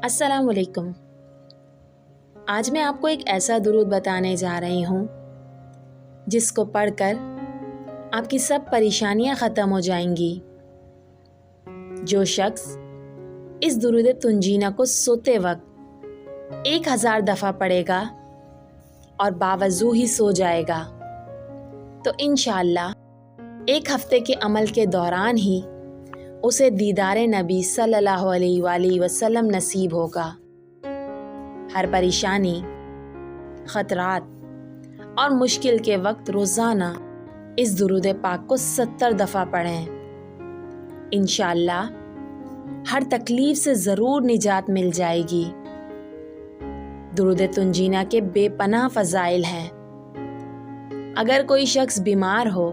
السلام علیکم۔ آج میں آپ کو ایک ایسا درود بتانے جا رہی ہوں جس کو پڑھ کر آپ کی سب پریشانیاں ختم ہو جائیں گی۔ جو شخص اس درود تنجینہ کو سوتے وقت 1000 دفعہ پڑھے گا اور باوضو ہی سو جائے گا تو انشاءاللہ ایک ہفتے کے عمل کے دوران ہی اسے دیدار نبی صلی اللہ علیہ وآلہ وسلم نصیب ہوگا۔ ہر پریشانی، خطرات اور مشکل کے وقت روزانہ اس درود پاک کو 70 دفعہ پڑھیں۔ انشاءاللہ ہر تکلیف سے ضرور نجات مل جائے گی۔ درود تنجینہ کے بے پناہ فضائل ہیں۔ اگر کوئی شخص بیمار ہو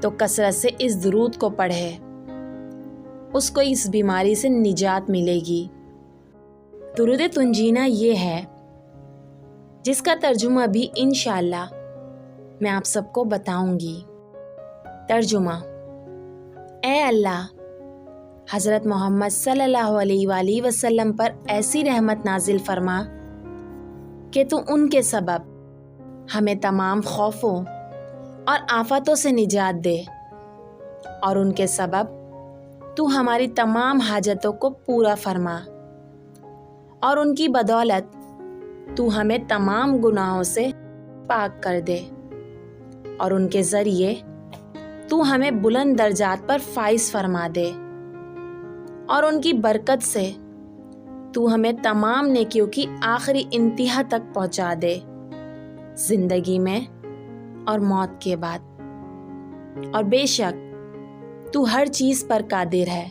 تو کثرت سے اس درود کو پڑھے، اس کو اس بیماری سے نجات ملے گی۔ درود تنجینہ یہ ہے جس کا ترجمہ بھی انشاءاللہ میں آپ سب کو بتاؤں گی۔ ترجمہ: اے اللہ، حضرت محمد صلی اللہ علیہ وآلہ وسلم پر ایسی رحمت نازل فرما کہ تو ان کے سبب ہمیں تمام خوفوں اور آفتوں سے نجات دے، اور ان کے سبب تو ہماری تمام حاجتوں کو پورا فرما، اور ان کی بدولت تو ہمیں تمام گناہوں سے پاک کر دے، اور ان کے ذریعے تو ہمیں بلند درجات پر فائز فرما دے، اور ان کی برکت سے تو ہمیں تمام نیکیوں کی آخری انتہا تک پہنچا دے، زندگی میں اور موت کے بعد۔ اور بے شک تو ہر چیز پر قادر ہے۔